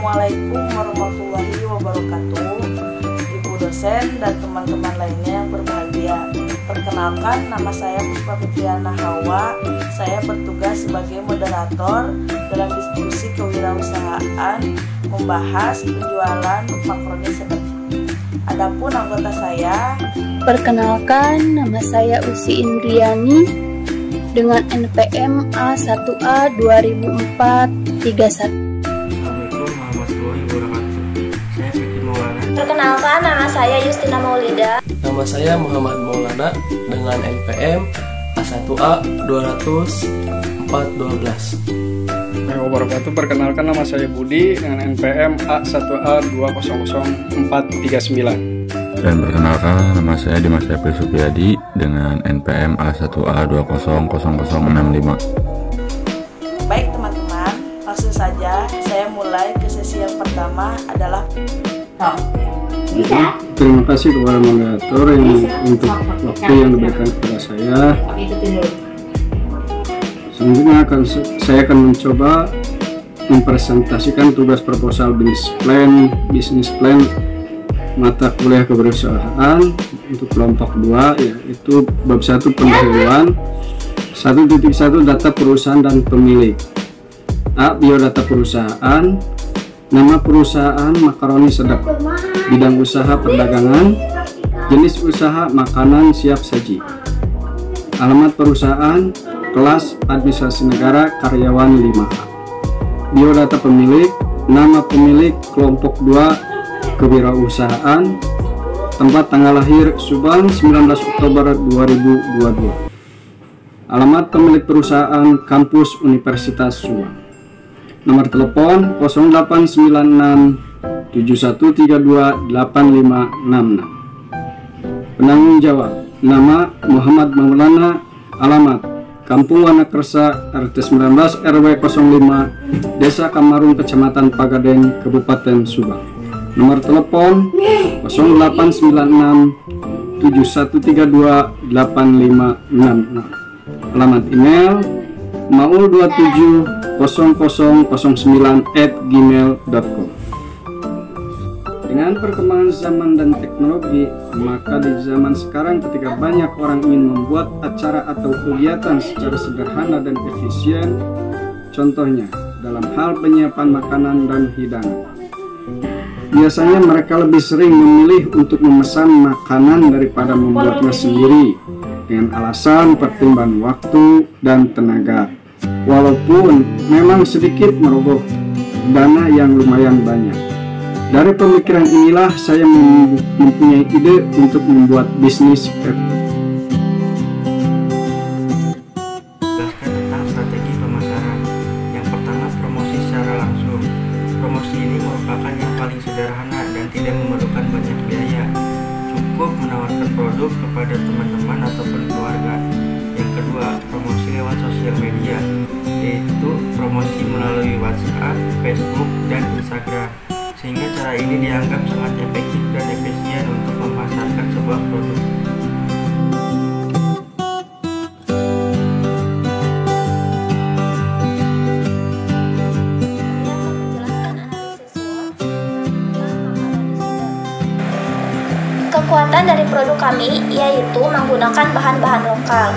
Assalamualaikum warahmatullahi wabarakatuh, Ibu dosen dan teman-teman lainnya yang berbahagia. Perkenalkan, nama saya Puspa Fitriana Hawa. Saya bertugas sebagai moderator dalam diskusi kewirausahaan membahas penjualan makaroni sedap. Adapun anggota saya, perkenalkan, nama saya Usi Indriani dengan NPM A1A 2004-31. Perkenalkan, nama saya Justina Maulida. Nama saya Muhammad Maulana dengan NPM A1A 200-412. Perkenalkan, nama saya Budi dengan NPM A1A 200-439. Dan perkenalkan, nama saya Dimas Epil Supriyadi dengan NPM A1A 2000065. Baik teman-teman, langsung saja saya mulai ke sesi yang pertama adalah Terima kasih kepada moderator untuk waktu yang diberikan kepada saya. Selanjutnya saya akan mencoba mempresentasikan tugas proposal bisnis plan mata kuliah kewirausahaan untuk kelompok 2, yaitu bab 1 pendahuluan. 1.1 data perusahaan dan pemilik. A. Biodata perusahaan. Nama perusahaan Makaroni Sedap. Bidang usaha perdagangan. Jenis usaha makanan siap saji. Alamat perusahaan kelas administrasi negara karyawan 5A. Biodata pemilik. Nama pemilik kelompok 2 kewirausahaan. Tempat tanggal lahir Subang 19 Oktober 2022. Alamat pemilik perusahaan kampus Universitas Subang. Nomor telepon 0896 7132 8566. Penanggung jawab nama Muhammad Maulana. Alamat Kampung Wanakersa RT 19 RW 05 Desa Kamarung Kecamatan Pagaden Kabupaten Subang. Nomor telepon 0896 7132 8566. Alamat email maul270009@gmail.com. Dengan perkembangan zaman dan teknologi, maka di zaman sekarang ketika banyak orang ingin membuat acara atau kegiatan secara sederhana dan efisien, contohnya dalam hal penyiapan makanan dan hidangan, biasanya mereka lebih sering memilih untuk memesan makanan daripada membuatnya sendiri dengan alasan pertimbangan waktu dan tenaga, walaupun memang sedikit merogoh dana yang lumayan banyak. Dari pemikiran inilah saya mempunyai ide untuk membuat bisnis tentang strategi pemasaran. Yang pertama, promosi secara langsung. Promosi ini merupakan yang paling sederhana dan tidak memerlukan banyak biaya. Cukup menawarkan produk kepada teman-teman ataupun keluarga. Yang kedua, promosi lewat sosial media, yaitu promosi melalui WhatsApp, Facebook, dan Instagram. Sehingga cara ini dianggap sangat efektif dan efisien untuk memasarkan sebuah produk. Kekuatan dari produk kami yaitu menggunakan bahan-bahan lokal.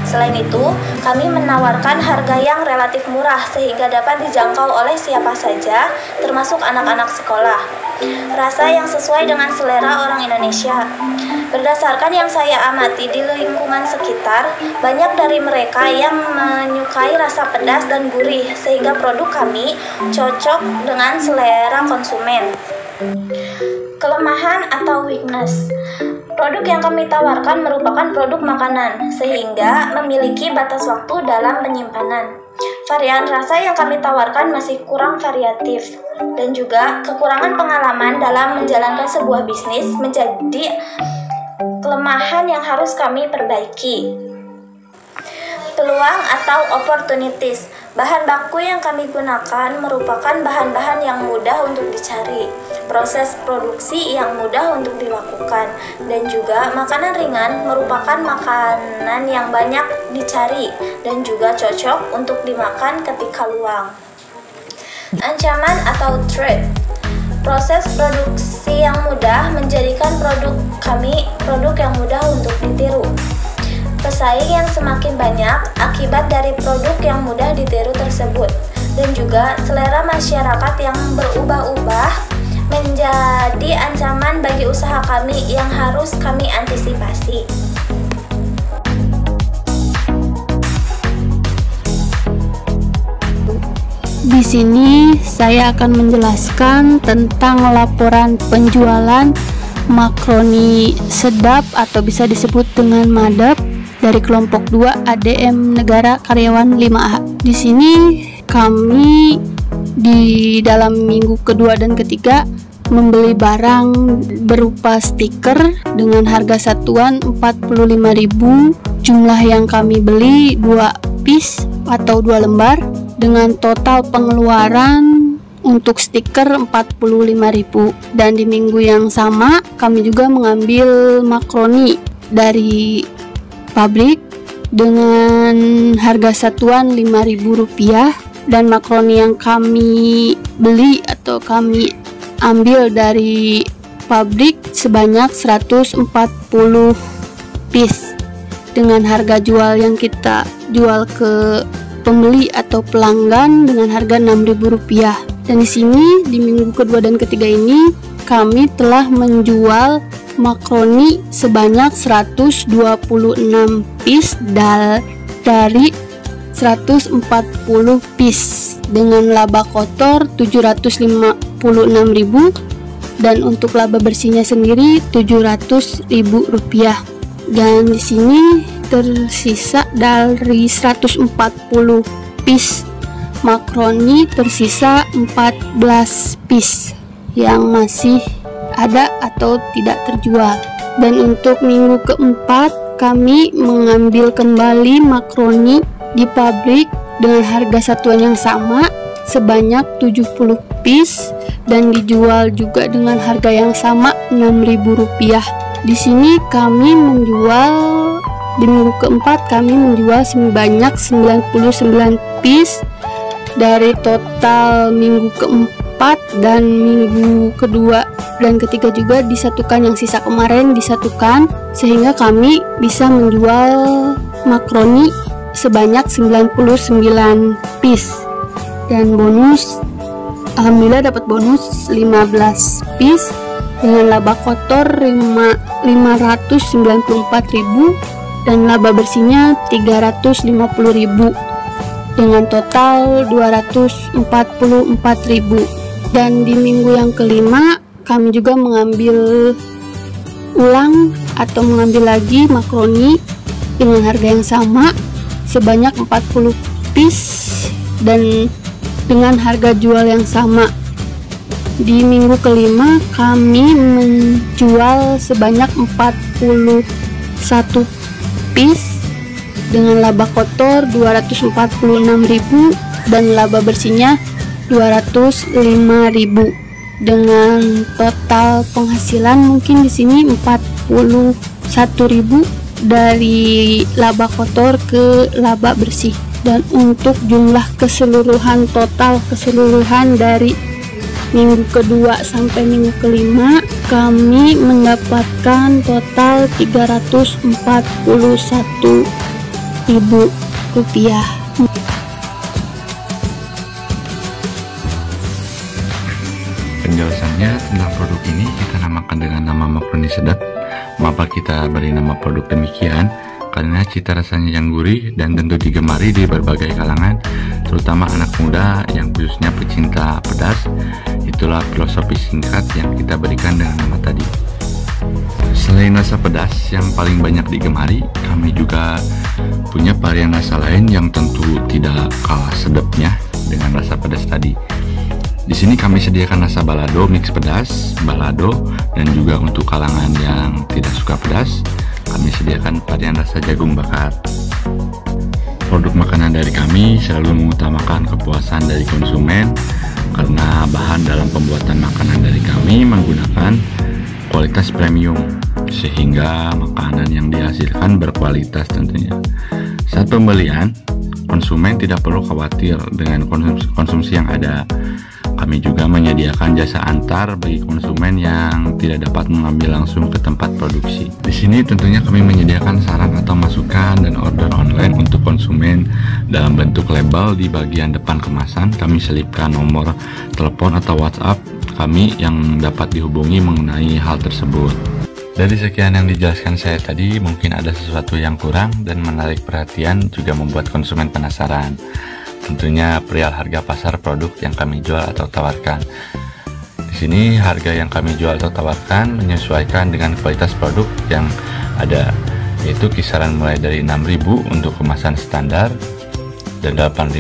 Selain itu, kami menawarkan harga yang relatif murah sehingga dapat dijangkau oleh siapa saja, termasuk anak-anak sekolah. Rasa yang sesuai dengan selera orang Indonesia. Berdasarkan yang saya amati di lingkungan sekitar, banyak dari mereka yang menyukai rasa pedas dan gurih sehingga produk kami cocok dengan selera konsumen. Kelemahan atau weakness. Produk yang kami tawarkan merupakan produk makanan, sehingga memiliki batas waktu dalam penyimpanan. Varian rasa yang kami tawarkan masih kurang variatif, dan juga kekurangan pengalaman dalam menjalankan sebuah bisnis menjadi kelemahan yang harus kami perbaiki. Peluang atau opportunities. Bahan baku yang kami gunakan merupakan bahan-bahan yang mudah untuk dicari, proses produksi yang mudah untuk dilakukan, dan juga makanan ringan merupakan makanan yang banyak dicari dan juga cocok untuk dimakan ketika luang. Ancaman atau threat. Proses produksi yang mudah menjadikan produk kami produk yang mudah untuk ditiru. Pesaing yang semakin banyak akibat dari produk yang mudah ditiru tersebut, dan juga selera masyarakat yang berubah-ubah menjadi ancaman bagi usaha kami yang harus kami antisipasi. Di sini saya akan menjelaskan tentang laporan penjualan makroni sedap atau bisa disebut dengan madep dari kelompok 2 ADM Negara Karyawan 5A. Di sini kami di dalam minggu kedua dan ketiga membeli barang berupa stiker dengan harga satuan 45.000. Jumlah yang kami beli 2 piece atau 2 lembar dengan total pengeluaran untuk stiker 45.000. Dan di minggu yang sama kami juga mengambil makroni dari pabrik dengan harga satuan Rp5.000, dan makroni yang kami beli atau kami ambil dari pabrik sebanyak 140 piece dengan harga jual yang kita jual ke pembeli atau pelanggan dengan harga Rp6.000. Dan di sini di minggu kedua dan ketiga ini kami telah menjual makroni sebanyak 126 piece dari 140 piece dengan laba kotor 756.000, dan untuk laba bersihnya sendiri Rp700.000. Dan di sini tersisa dari 140 piece makroni tersisa 14 piece yang masih ada atau tidak terjual. Dan untuk minggu keempat kami mengambil kembali makroni di pabrik dengan harga satuan yang sama sebanyak 70 piece dan dijual juga dengan harga yang sama Rp6.000. Di sini kami menjual di minggu keempat kami menjual sebanyak 99 piece dari total minggu keempat, dan minggu kedua dan ketiga juga disatukan, yang sisa kemarin disatukan, sehingga kami bisa menjual makroni sebanyak 99 piece. Dan bonus, alhamdulillah dapat bonus 15 piece dengan laba kotor 594.000 dan laba bersihnya 350.000 dengan total 244.000. Dan di minggu yang kelima kami juga mengambil ulang atau mengambil lagi makroni dengan harga yang sama sebanyak 40 piece dan dengan harga jual yang sama. Di minggu kelima kami menjual sebanyak 41 piece dengan laba kotor 246.000 dan laba bersihnya 205.000 dengan total penghasilan mungkin di sini 41.000 dari laba kotor ke laba bersih. Dan untuk jumlah keseluruhan total keseluruhan dari minggu kedua sampai minggu kelima kami mendapatkan total Rp341.000. Penjelasannya tentang produk ini kita namakan dengan nama makroni sedap. Mengapa kita beri nama produk demikian? Karena cita rasanya yang gurih dan tentu digemari di berbagai kalangan, terutama anak muda yang khususnya pecinta pedas. Itulah filosofi singkat yang kita berikan dengan nama tadi. Selain rasa pedas yang paling banyak digemari, kami juga punya varian rasa lain yang tentu tidak kalah sedapnya dengan rasa pedas tadi. Di sini kami sediakan rasa balado mix pedas, balado, dan juga untuk kalangan yang tidak suka pedas, kami sediakan varian rasa jagung bakar. Produk makanan dari kami selalu mengutamakan kepuasan dari konsumen karena bahan dalam pembuatan makanan dari kami menggunakan kualitas premium sehingga makanan yang dihasilkan berkualitas tentunya. Saat pembelian, konsumen tidak perlu khawatir dengan konsumsi yang ada Kami juga menyediakan jasa antar bagi konsumen yang tidak dapat mengambil langsung ke tempat produksi. Di sini tentunya kami menyediakan saran atau masukan dan order online untuk konsumen dalam bentuk label. Di bagian depan kemasan kami selipkan nomor telepon atau WhatsApp kami yang dapat dihubungi mengenai hal tersebut. Dari sekian yang dijelaskan saya tadi, mungkin ada sesuatu yang kurang dan menarik perhatian juga membuat konsumen penasaran. Tentunya perihal harga pasar produk yang kami jual atau tawarkan. Di sini harga yang kami jual atau tawarkan menyesuaikan dengan kualitas produk yang ada, yaitu kisaran mulai dari 6.000 untuk kemasan standar dan 8.000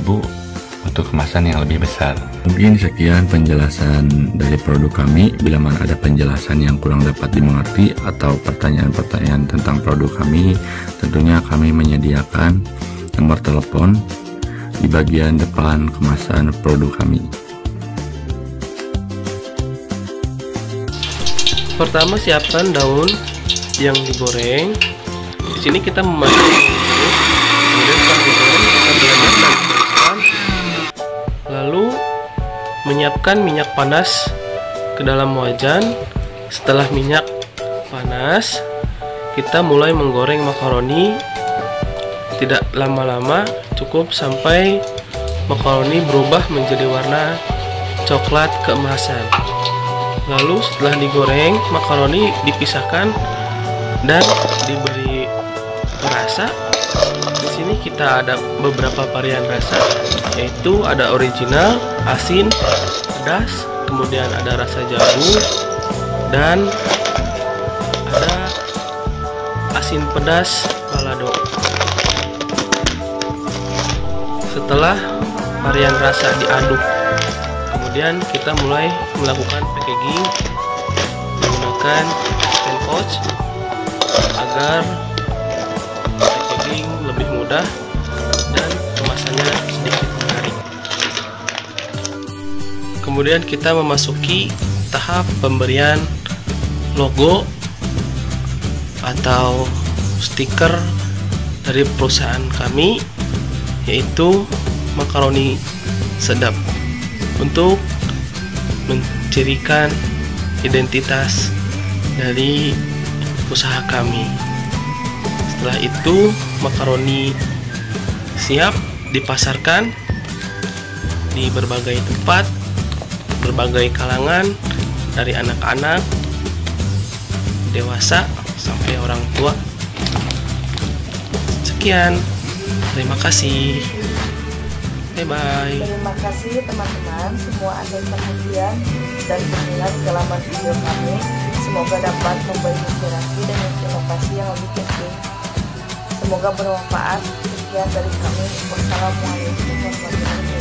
untuk kemasan yang lebih besar. Mungkin sekian penjelasan dari produk kami. Bila mana ada penjelasan yang kurang dapat dimengerti atau pertanyaan-pertanyaan tentang produk kami, tentunya kami menyediakan nomor telepon di bagian depan kemasan produk kami. Pertama, siapkan daun yang digoreng. Di sini kita memasak dulu. Kemudian setelah digoreng kita blender dan tiriskan. Lalu menyiapkan minyak panas ke dalam wajan. Setelah minyak panas, kita mulai menggoreng makaroni. Tidak lama-lama, cukup sampai makaroni berubah menjadi warna coklat keemasan. Lalu setelah digoreng, makaroni dipisahkan dan diberi rasa. Di sini kita ada beberapa varian rasa, yaitu ada original, asin, pedas, kemudian ada rasa jambu, dan ada asin pedas balado. Setelah varian rasa diaduk, kemudian kita mulai melakukan packaging menggunakan stand pouch agar packaging lebih mudah dan kemasannya sedikit menarik. Kemudian kita memasuki tahap pemberian logo atau stiker dari perusahaan kami, yaitu makaroni sedap, untuk mencirikan identitas dari usaha kami. Setelah itu makaroni siap dipasarkan di berbagai tempat, berbagai kalangan, dari anak-anak, dewasa, sampai orang tua. Sekian, terima kasih. Bye-bye. Terima kasih teman-teman semua atas perhatian dan berminat dalam video kami. Semoga dapat memberi inspirasi dan inovasi yang lebih penting. Semoga bermanfaat. Sekian dari kami. Wassalamualaikum warahmatullahi wabarakatuh.